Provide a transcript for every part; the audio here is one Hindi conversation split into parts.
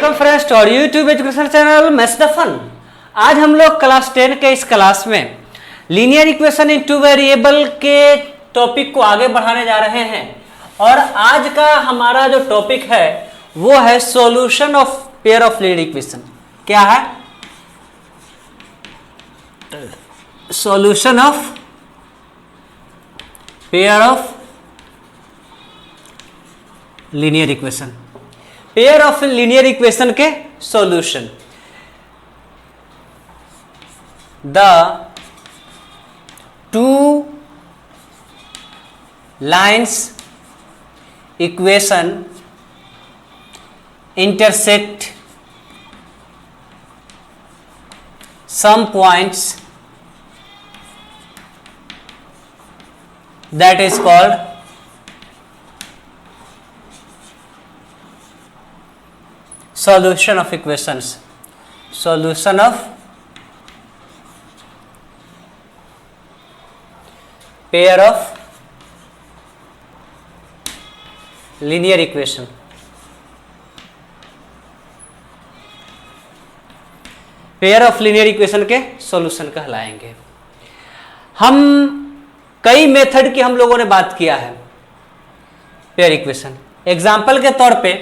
Welcome friends to our YouTube education channel maths the fun. आज हम लोग क्लास 10 के इस क्लास में linear equation in two variable के टॉपिक को आगे बढ़ाने जा रहे हैं और आज का हमारा जो टॉपिक है वो है solution of pair of linear equation. क्या है? Solution of pair of linear equation. Pair of linear equation के solution. The two lines equation intersect some points that is called solution of equations. Solution of pair of linear equation. Pair of linear equation के सॉल्यूशन कहलाएंगे। हम कई मेथड की हम लोगों ने बात किया है पेयर इक्वेशन। एग्जाम्पल के तौर पे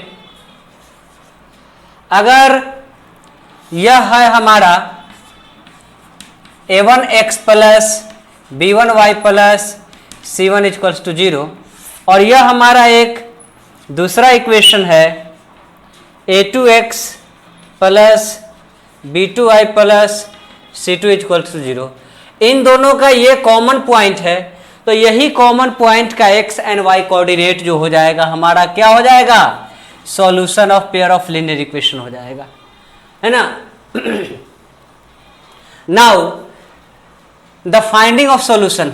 अगर यह है हमारा a1x plus b1y plus c1 equals to 0 और यह हमारा एक दूसरा इक्वेशन है a2x plus b2y plus c2 equals to 0। इन दोनों का ये कॉमन पॉइंट है, तो यही कॉमन पॉइंट का x एंड y कोऑर्डिनेट जो हो जाएगा हमारा क्या हो जाएगा? Solution of pair of linear equation हो जाएगा, है ना। Now the finding of solution.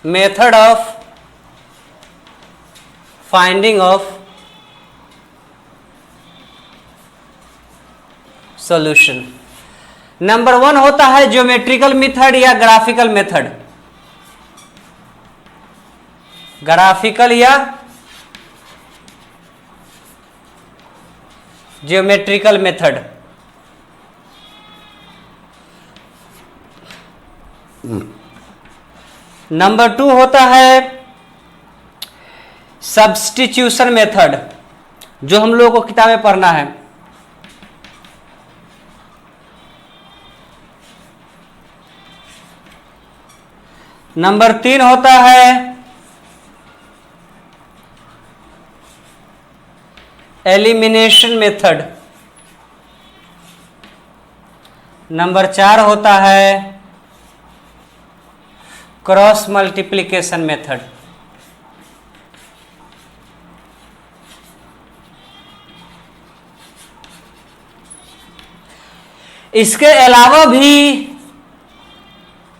Method of finding of solution. Number 1 होता है ज्योमेट्रिकल मेथड या ग्राफिकल मेथड। ग्राफिकल या ज्योमेट्रिकल मेथड। नंबर 2 होता है सब्स्टिट्यूशन मेथड, जो हम लोगों को किताब में पढ़ना है। नंबर 3 होता है एलिमिनेशन मेथड। नंबर 4 होता है क्रॉस मल्टीप्लिकेशन मेथड। इसके अलावा भी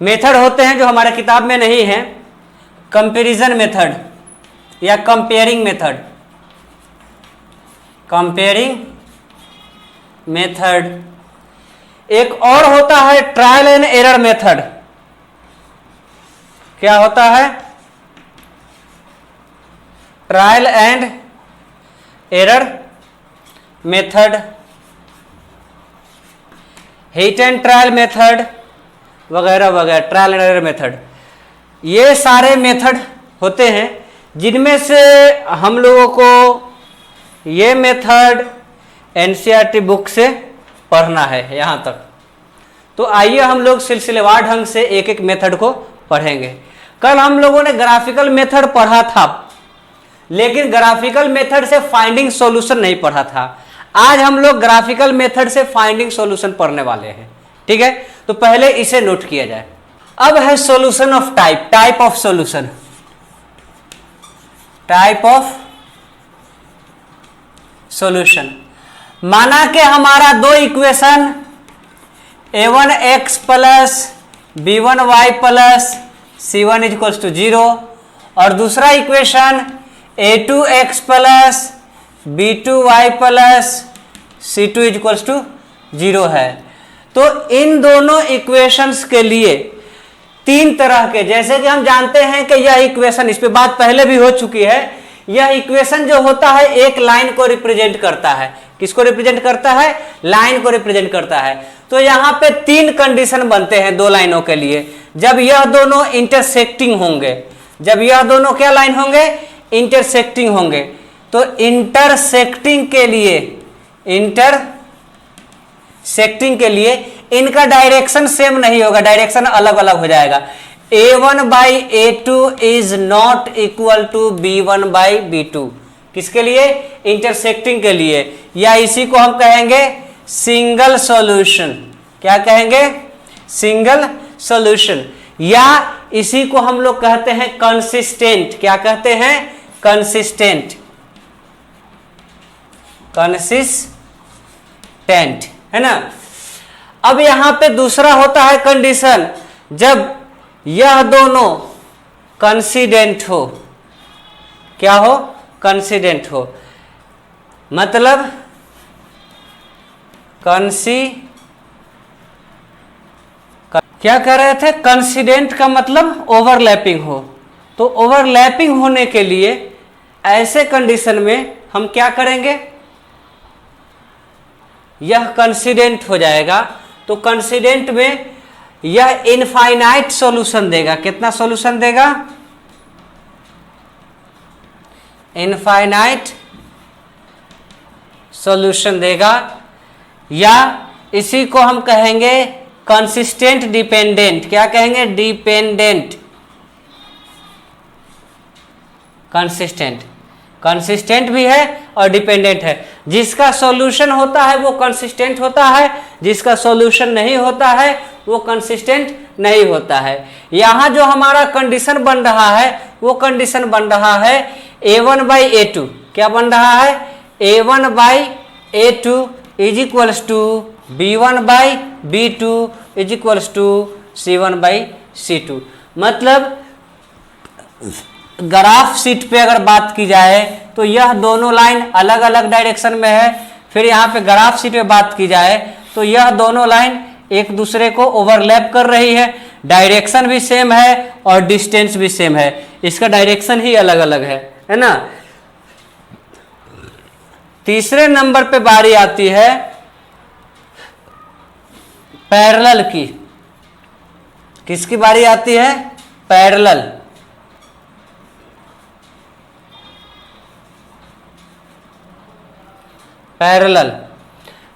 मेथड होते हैं जो हमारे किताब में नहीं है। कंपैरिजन मेथड या कंपेयरिंग मेथड। Comparing method. एक और होता है ट्रायल एंड एरर मेथड। क्या होता है? Trial and error method, hit and trial method वगैरह वगैरह। ट्रायल एंड एरर मेथड, ये सारे मेथड होते हैं जिनमें से हम लोगों को ये मेथड एनसीईआरटी बुक से पढ़ना है यहाँ तक। तो आइए हम लोग सिलसिलेवार ढंग से एक एक मेथड को पढ़ेंगे। कल हम लोगों ने ग्राफिकल मेथड पढ़ा था, लेकिन ग्राफिकल मेथड से फाइंडिंग सॉल्यूशन नहीं पढ़ा था। आज हम लोग ग्राफिकल मेथड से फाइंडिंग सॉल्यूशन पढ़ने वाले हैं, ठीक है। तो पहले इसे नोट किया जाए। अब है solution of type. Type of solution. Type of solution. माना कि हमारा दो equation a1x plus b1y plus c1 equals to 0 और दूसरा equation a2x plus b2y plus c2 equals to 0 है। तो इन दोनों इक्वेशंस के लिए तीन तरह के, जैसे कि हम जानते हैं कि यह इक्वेशन, इस पे बात पहले भी हो चुकी है यह इक्वेशन जो होता है एक लाइन को रिप्रेजेंट करता है। किसको रिप्रेजेंट करता है? लाइन को रिप्रेजेंट करता है। तो यहाँ पे तीन कंडीशन बनते हैं दो लाइनों के लिए। जब यह दोनों इंटरसेक्टिंग होंगे, जब यह दोनों क्या लाइन होंगे? इंटरसेक्टिंग होंगे। तो इंटरसेक्टिंग के लिए इनका डायरेक्शन सेम नहीं होगा, डायरेक्शन अलग अलग हो जाएगा। A1 by A2 is not equal to B1 by B2। किसके लिए? इंटरसेक्टिंग के लिए, या इसी को हम कहेंगे सिंगल सॉल्यूशन। क्या कहेंगे? Single solution. या इसी को हम लोग कहते हैं कंसिस्टेंट। क्या कहते हैं? कंसिस्टेंट। कंसिस्टेंट है ना। अब यहां पे दूसरा होता है कंडीशन, जब यह दोनों कंसिडेंट हो। क्या हो? कंसिडेंट हो। मतलब क्या कह रहे थे? कंसिडेंट का मतलब ओवरलैपिंग हो। तो ओवरलैपिंग होने के लिए ऐसे कंडीशन में हम क्या करेंगे? यह कंसिडेंट हो जाएगा। तो कंसिडेंट में यह इनफाइनाइट सॉल्यूशन देगा। कितना सॉल्यूशन देगा? इनफाइनाइट सॉल्यूशन देगा। या इसी को हम कहेंगे कंसिस्टेंट डिपेंडेंट। क्या कहेंगे? डिपेंडेंट। कंसिस्टेंट, कंसिस्टेंट भी है और डिपेंडेंट है। जिसका सॉल्यूशन होता है वो कंसिस्टेंट होता है, जिसका सॉल्यूशन नहीं होता है वो कंसिस्टेंट नहीं होता है। यहां जो हमारा कंडीशन बन रहा है वो कंडीशन बन रहा है A1 बाई A2। क्या बन रहा है? A1 by A2 is equals to B1 by B2 is equals to C1 by C2। मतलब ग्राफ शीट पे अगर बात की जाए तो यह दोनों लाइन अलग अलग डायरेक्शन में है। फिर यहाँ पे ग्राफ शीट पे बात की जाए तो यह दोनों लाइन एक दूसरे को ओवरलैप कर रही है। डायरेक्शन भी सेम है और डिस्टेंस भी सेम है, इसका डायरेक्शन ही अलग अलग है ना। तीसरे नंबर पे बारी आती है पैरेलल की। किसकी बारी आती है? पैरेलल।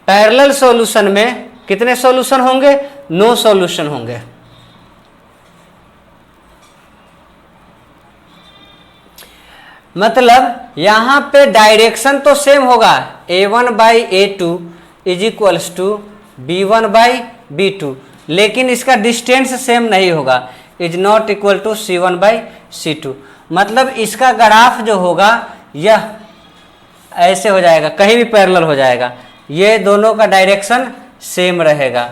पैरेलल सॉल्यूशन में कितने सॉल्यूशन होंगे? 9 सॉल्यूशन होंगे। मतलब यहां पे डायरेक्शन तो सेम होगा, A1 by A2 is equals to B1 by B2, लेकिन इसका डिस्टेंस सेम नहीं होगा, is not equal to C1 by C2। मतलब इसका ग्राफ जो होगा यह ऐसे हो जाएगा, कहीं भी पैरेलल हो जाएगा। ये दोनों का डायरेक्शन सेम रहेगा।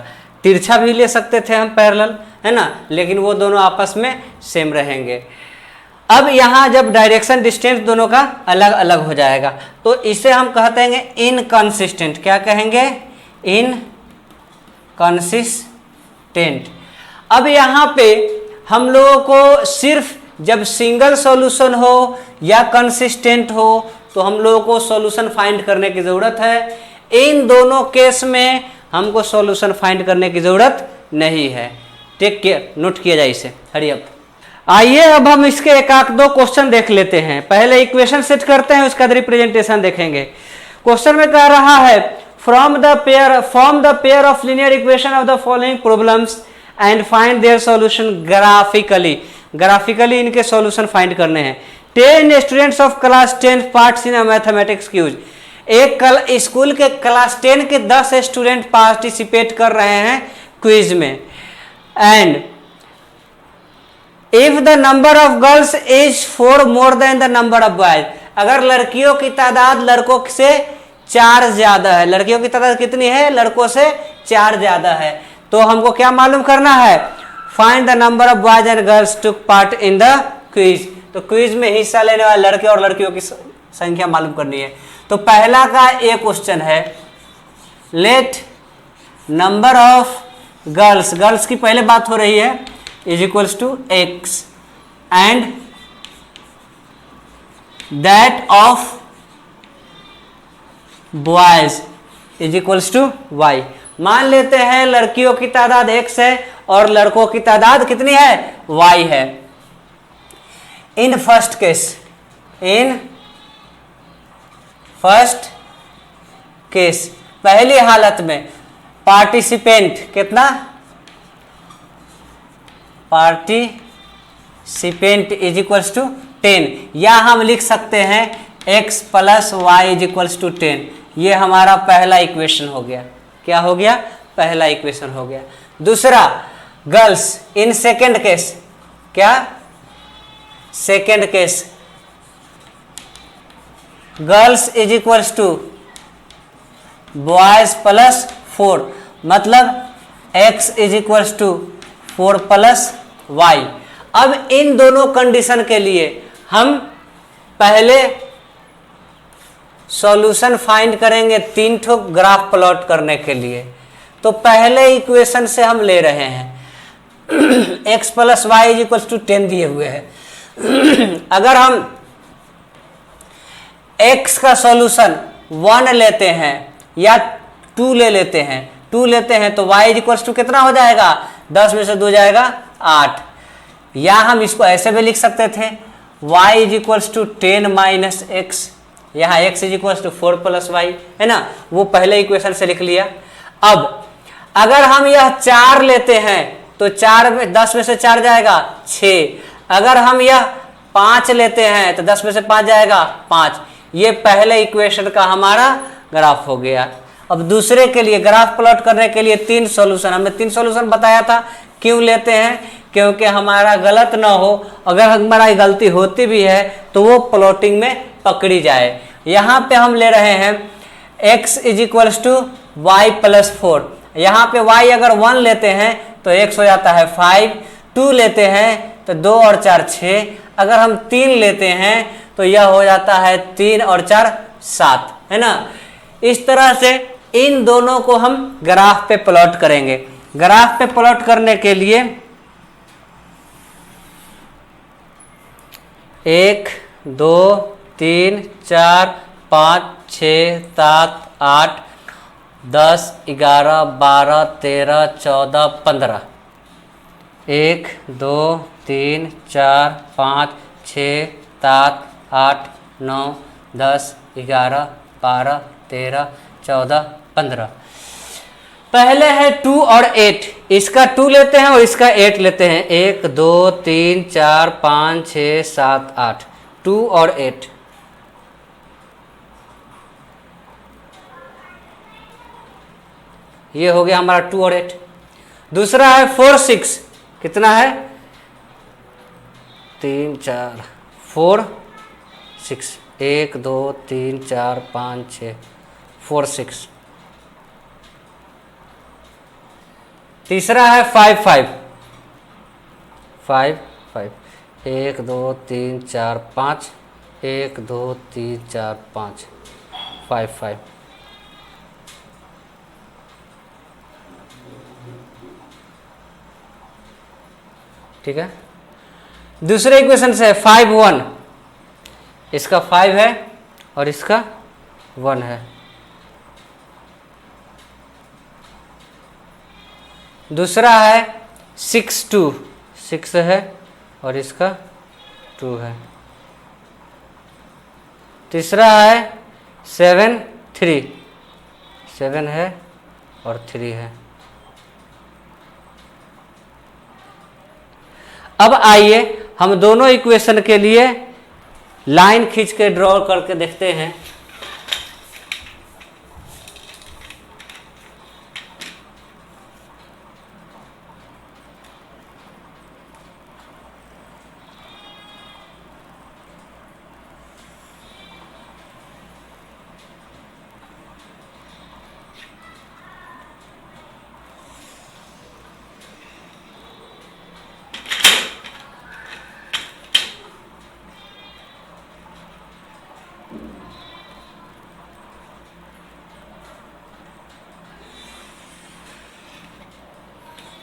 तिरछा भी ले सकते थे हम पैरेलल, है ना, लेकिन वो दोनों आपस में सेम रहेंगे। अब यहाँ जब डायरेक्शन डिस्टेंस दोनों का अलग अलग हो जाएगा तो इसे हम कहते हैं इनकंसिस्टेंट। क्या कहेंगे? इनकंसिस्टेंट। अब यहाँ पे हम लोगों को सिर्फ जब सिंगल सॉल्यूशन हो या कंसिस्टेंट हो तो हम लोगों को सॉल्यूशन फाइंड करने की जरूरत है। इन दोनों केस में हमको सॉल्यूशन फाइंड करने की जरूरत नहीं है। टेक केयर, नोट किया जाए इसे। Hurry up. आइए अब हम इसके एक आध दो क्वेश्चन देख लेते हैं। पहले इक्वेशन सेट करते हैं, उसका रिप्रेजेंटेशन देखेंगे। क्वेश्चन में कह रहा है form the pair of linear equation of the following problems and find their solution graphically. Graphically इनके सॉल्यूशन फाइंड करने हैं। 10 students of class 10 parts in a mathematics quiz. एक स्कूल के क्लास 10 के 10 स्टूडेंट पार्टिसिपेट कर रहे हैं क्विज में। And if the number of girls is 4 more than the number of boys. अगर लड़कियों की तादाद लड़कों से 4 ज्यादा है, लड़कियों की तादाद कितनी है? लड़कों से 4 ज्यादा है, तो हमको क्या मालूम करना है? Find the number of boys and girls took part in the quiz. तो क्विज में हिस्सा लेने वाले लड़के और लड़कियों की संख्या मालूम करनी है। तो पहला का एक क्वेश्चन है, let number of girls, girls की पहले बात हो रही है, is equals to x and that of boys is equals to y. मान लेते हैं लड़कियों की तादाद x है और लड़कों की तादाद कितनी है, y है। इन फर्स्ट केस पहली हालत में पार्टिसिपेंट कितना, पार्टिसिपेंट इज इक्वल्स टू 10, या हम लिख सकते हैं x plus y is equals to 10। ये हमारा पहला इक्वेशन हो गया। क्या हो गया, पहला इक्वेशन हो गया। दूसरा, गर्ल्स इन सेकेंड केस, क्या second case girls is equals to boys plus 4, मतलब x is equals to 4 plus y. अब इन दोनों कंडीशन के लिए हम पहले सॉल्यूशन फाइंड करेंगे 3 ठो ग्राफ प्लॉट करने के लिए। तो पहले इक्वेशन से हम ले रहे हैं x plus y is equals to 10 दिए हुए हैं। अगर हम x का सॉल्यूशन 1 लेते हैं या 2 ले लेते हैं, 2 लेते हैं तो y इज इक्वल्स टू कितना हो जाएगा, 10 में से 2 जाएगा 8। या हम इसको ऐसे भी लिख सकते थे y is equals to 10 minus x, यहाँ x is equals to 4 plus y, है ना, वो पहले इक्वेशन से लिख लिया। अब अगर हम यह 4 लेते हैं तो 4 में 10 में से 4 जाएगा 6। अगर हम यह 5 लेते हैं तो 10 में से 5 जाएगा 5। ये पहले इक्वेशन का हमारा ग्राफ हो गया। अब दूसरे के लिए ग्राफ प्लॉट करने के लिए 3 सॉल्यूशन, हमने 3 सॉल्यूशन बताया था। क्यों लेते हैं, क्योंकि हमारा गलत ना हो, अगर हमारा गलती होती भी है तो वो प्लॉटिंग में पकड़ी जाए। यहाँ पे हम ले रहे हैं x is equals to y plus 4। यहाँ पे y अगर 1 लेते हैं तो x हो जाता है 5, 2 लेते हैं तो 2 और 4 6, अगर हम 3 लेते हैं तो यह हो जाता है 3 और 4 7, है ना। इस तरह से इन दोनों को हम ग्राफ पे प्लॉट करेंगे। ग्राफ पे प्लॉट करने के लिए 1 2 3 4 5 6 7 8 10 11 12 13 14 15, 1 2 3 4 5 6 7 8 9 10 11 12 13 14 15। पहले है 2 और 8, इसका 2 लेते हैं और इसका 8 लेते हैं। 1 2 3 4 5 6 7 8, 2 और 8। ये हो गया हमारा 2 और 8। दूसरा है 4 6, कितना है 3 4 4 6, 1 2 3 4 5 6 4 6। तीसरा है 5 5 5 5, 1 2 3 4 5, 1 2 3 4 5 5 5। ठीक है। दूसरे इक्वेशन से 5 1, इसका 5 है और इसका 1 है। दूसरा है 6 2, 6 है और इसका 2 है। तीसरा है 7 3, 7 है और 3 है। अब आइए हम दोनों इक्वेशन के लिए लाइन खींच के ड्रॉ करके देखते हैं।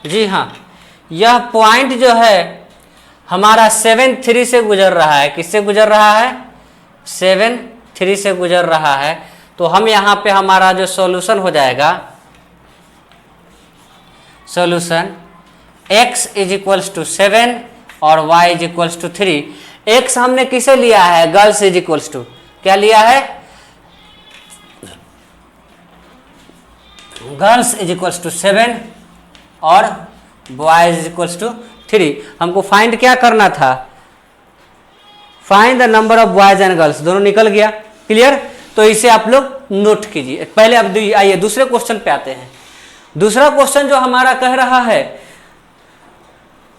जी हाँ, यह पॉइंट जो है हमारा 7 3 से गुजर रहा है। किससे गुजर रहा है, 7 3 से गुजर रहा है, तो हम यहाँ पे हमारा जो सॉल्यूशन हो जाएगा, solution x is equals to 7 और y is equals to 3। x हमने किसे लिया है, गर्ल्स इज इक्वल्स टू क्या लिया है, गर्ल्स इज इक्वल्स टू 7 और बॉयज इज इक्वल्स टू 3। हमको फाइंड क्या करना था, find the number of boys and girls, दोनों निकल गया। क्लियर, तो इसे आप लोग नोट कीजिए। पहले अब आइए दूसरे क्वेश्चन पे आते हैं। दूसरा क्वेश्चन जो हमारा कह रहा है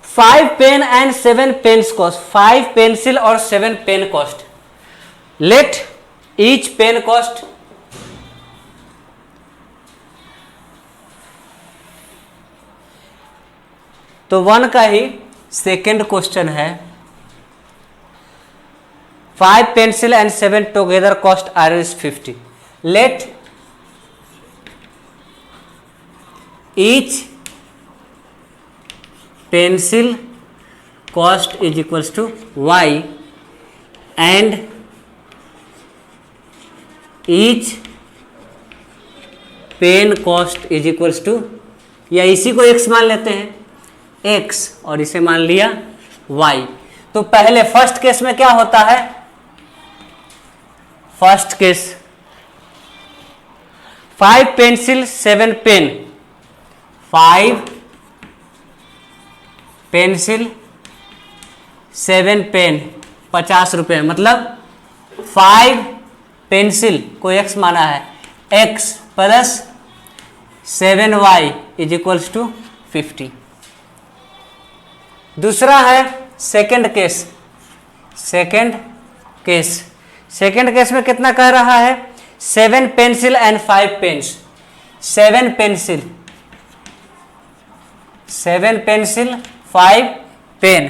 5 pen and 7 pens cost, 5 pencil और 7 pen cost, let each pen cost तो 1 का ही सेकेंड क्वेश्चन है, 5 pencil and 7 together cost Rs50, let each pencil cost is equals to y and each pen cost is equals to, या इसी को x मान लेते हैं x और इसे मान लिया y। तो पहले फर्स्ट केस में क्या होता है, first case 5 pencil 7 pen, 5 pencil 7 pen 50 रुपये, मतलब 5 पेंसिल को x माना है, x प्लस 7y इज इक्वल्स टू 50। दूसरा है सेकंड केस, सेकंड केस में कितना कह रहा है, 7 pencil and 5 pens, 7 pencil 5 pen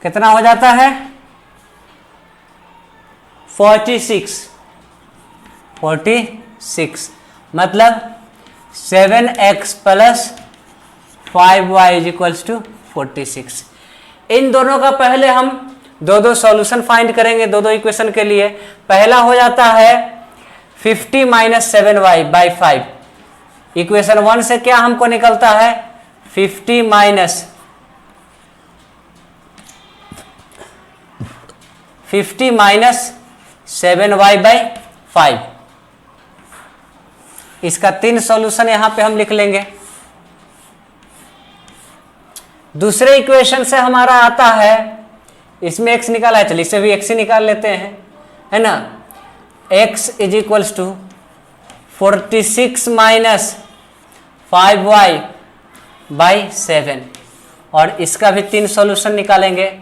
कितना हो जाता है 46, मतलब 7x प्लस 5y इज इक्वल्स टू 46। इन दोनों का पहले हम दो सॉल्यूशन फाइंड करेंगे, दो इक्वेशन के लिए। पहला हो जाता है 50 माइनस 7y बाई 5। इक्वेशन 1 से क्या हमको निकलता है, 50 माइनस 7y बाई 5। इसका 3 सॉल्यूशन यहां पे हम लिख लेंगे। दूसरे इक्वेशन से हमारा आता है, इसमें x निकाला है, चलिए इसे भी x ही निकाल लेते हैं, है ना। x is equals to 46 minus 5y by 7, और इसका भी 3 सॉल्यूशन निकालेंगे,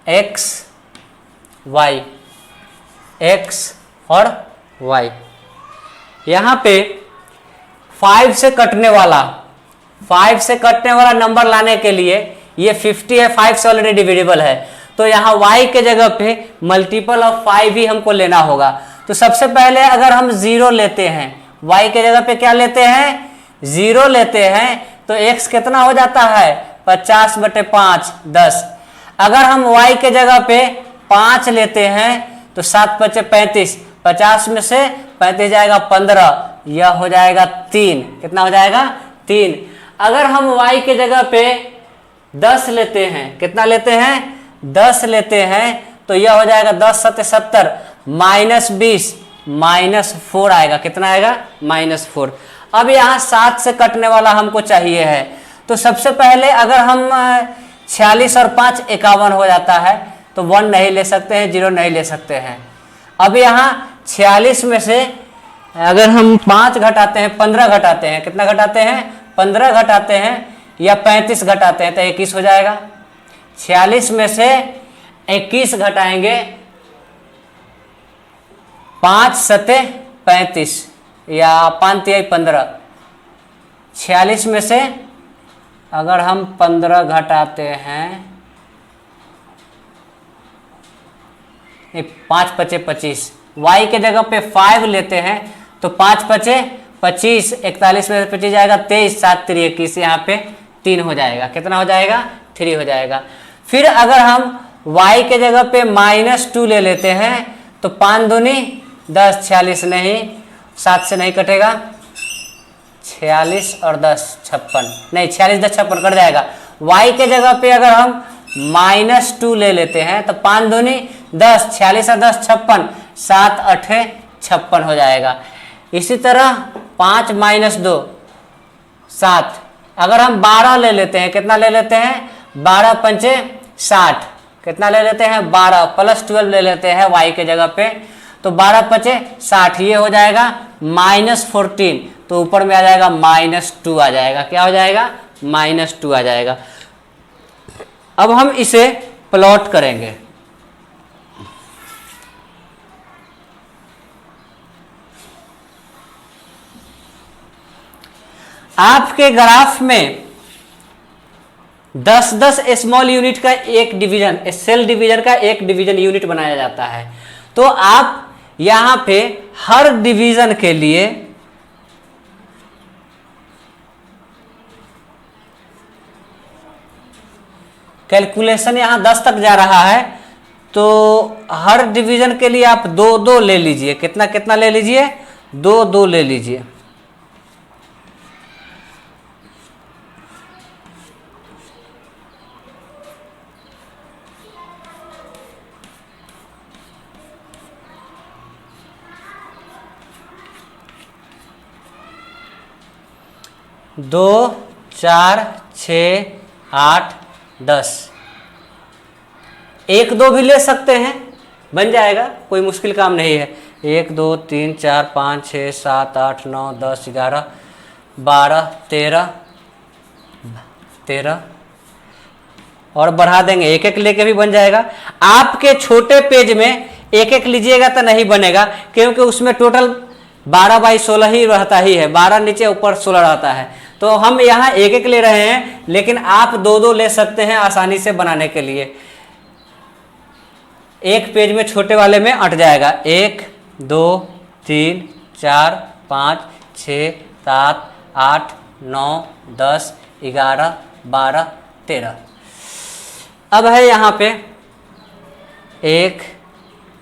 x और y। यहाँ पे 5 से कटने वाला नंबर लाने के लिए, ये 50 है, 5 से ऑलरेडी डिविजिबल है, तो यहाँ y के जगह पे मल्टीपल ऑफ 5 ही हमको लेना होगा। तो सबसे पहले अगर हम 0 लेते हैं, y के जगह पे क्या लेते हैं, 0 लेते हैं, तो x कितना हो जाता है 50/5 10। अगर हम y के जगह पे 5 लेते हैं तो 7 × 5 = 35, 50 में से 35 जाएगा 15, यह हो जाएगा 3। कितना हो जाएगा 3। अगर हम y के जगह पे 10 लेते हैं, कितना लेते हैं 10 लेते हैं, तो यह हो जाएगा 10 × 7 = 70, -20 -4 आएगा। कितना आएगा -4। अब यहाँ 7 से कटने वाला हमको चाहिए है, तो सबसे पहले अगर हम 46 और 5 51 हो जाता है, तो 1 नहीं ले सकते हैं, 0 नहीं ले सकते हैं। अब यहाँ 46 में से अगर हम 5 घटाते हैं, 15 घटाते हैं, कितना घटाते हैं 15 घटाते हैं, या 35 घटाते हैं, तो 21 हो जाएगा। 46 में से 21 घटाएंगे, 5 × 7 = 35 या 5 × 3 = 15। 46 में से अगर हम 15 घटाते हैं, 5 × 5 = 25, y के जगह पे 5 लेते हैं, तो 5 × 5 = 25, 41 में से 25 जाएगा 23, 7 × 3 = 21, यहाँ पे 3 हो जाएगा। कितना हो जाएगा? 3 हो जाएगा। फिर अगर हम y के जगह पे -2 ले लेते हैं तो 5 दूनी 10, 46 नहीं, 7 से नहीं कटेगा, 46 और 10 56, नहीं 46 10 56 कट जाएगा। y के जगह पे अगर हम -2 ले लेते हैं तो 5 दूनी 10, 46 और 10 56, 7 8 56 हो जाएगा। इसी तरह 5 - 2 7, अगर हम 12 ले लेते हैं, कितना ले लेते हैं? 12 पंचे 60, कितना ले लेते हैं? 12 प्लस 12 ले लेते हैं y के जगह पे, तो 12 पचे 60, ये हो जाएगा -14, तो ऊपर में आ जाएगा -2 आ जाएगा। क्या हो जाएगा? -2 आ जाएगा। अब हम इसे प्लॉट करेंगे। आपके ग्राफ में 10-10 स्मॉल यूनिट का एक डिवीजन, सेल डिवीजन का एक डिवीजन यूनिट बनाया जाता है। तो आप यहां पे हर डिवीजन के लिए कैलकुलेशन यहां 10 तक जा रहा है, तो हर डिवीजन के लिए आप 2-2 ले लीजिए। कितना कितना ले लीजिए? 2-2 ले लीजिए। दो 4 6 8 10, 1-2 भी ले सकते हैं, बन जाएगा, कोई मुश्किल काम नहीं है। 1 2 3 4 5 6 7 8 9 10 11 12 13 और बढ़ा देंगे, एक एक लेके भी बन जाएगा। आपके छोटे पेज में एक एक लीजिएगा तो नहीं बनेगा, क्योंकि उसमें टोटल 12/16 ही रहता ही है, 12 नीचे ऊपर 16 रहता है। तो हम यहाँ एक एक ले रहे हैं, लेकिन आप 2-2 ले सकते हैं आसानी से बनाने के लिए। एक पेज में छोटे वाले में अट जाएगा। 1 2 3 4 5 6 7 8 9 10 11 12 13। अब है यहाँ पे 1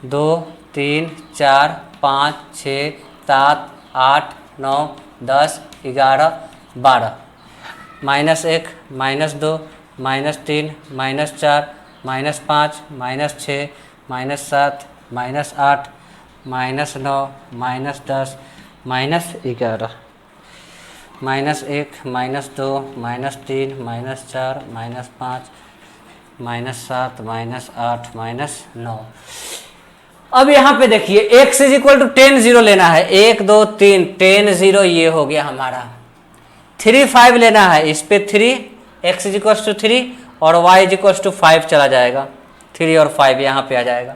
2 3 4 5 6 7 8 9 10 11 12, -1 -2 -3 -4 -5 -6 -7 -8 -9 -10 -11, -1 -2 -3 -4 -5 -7 -8 -9। अब यहाँ पे देखिए x = 10 0 लेना है। 1 2 3 10 0, ये हो गया हमारा। 3 5 लेना है, इस पे 3, x = 3 और y = 5 चला जाएगा। 3 और 5 यहाँ पे आ जाएगा।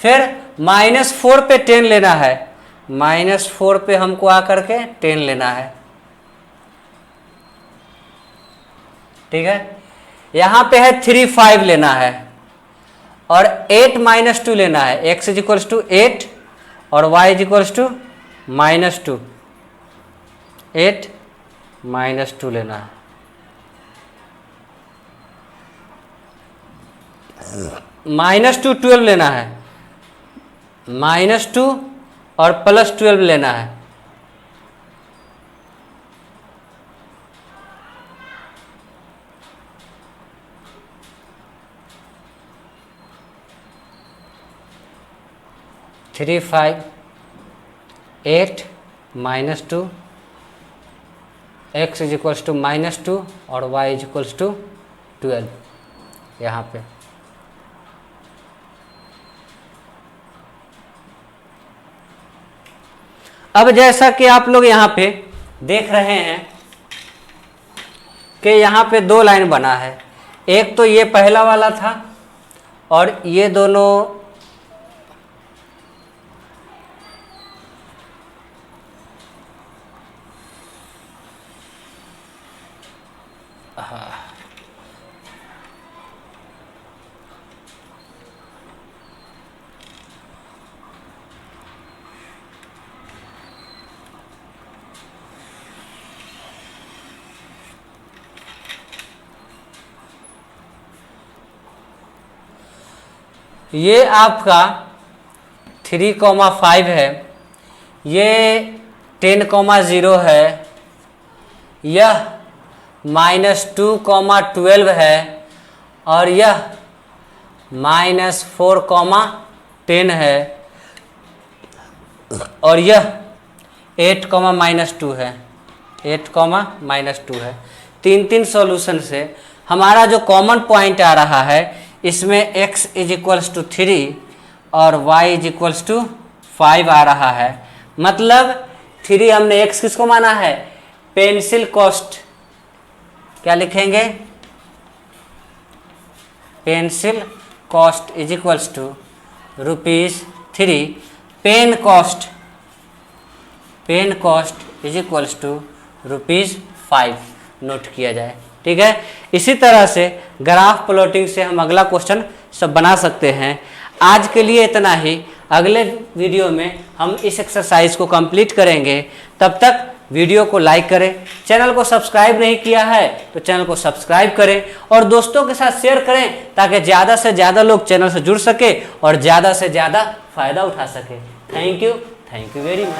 फिर -4 पे 10 लेना है, -4 पे हमको आकर के 10 लेना है। ठीक है, यहाँ पे है 3 5 लेना है और 8 -2 लेना है। x = 8 और y = -2, 8 -2 लेना है। -2 12 लेना है, -2 और +12 लेना है। थ्री 5 8 -2, x = -2 और y = 12 यहाँ पे। अब जैसा कि आप लोग यहाँ पे देख रहे हैं कि यहाँ पे 2 लाइन बना है। एक तो ये पहला वाला था और ये दोनों ये आपका 3,5 है, ये 10,0 है, यह -2,12 है, और यह -4,10 है, और यह 8,-2 है, 8,-2 है। तीन सॉल्यूशन से हमारा जो कॉमन पॉइंट आ रहा है, इसमें x = 3 और y = 5 आ रहा है। मतलब 3 हमने x किसको माना है, पेंसिल कॉस्ट, क्या लिखेंगे, pencil cost = ₹3, pen cost = ₹5 note किया जाए। ठीक है, इसी तरह से ग्राफ प्लॉटिंग से हम अगला क्वेश्चन सब बना सकते हैं। आज के लिए इतना ही, अगले वीडियो में हम इस एक्सरसाइज को कंप्लीट करेंगे। तब तक वीडियो को लाइक करें, चैनल को सब्सक्राइब नहीं किया है तो चैनल को सब्सक्राइब करें और दोस्तों के साथ शेयर करें, ताकि ज़्यादा से ज़्यादा लोग चैनल से जुड़ सके और ज़्यादा से ज़्यादा फायदा उठा सके। Thank you very much.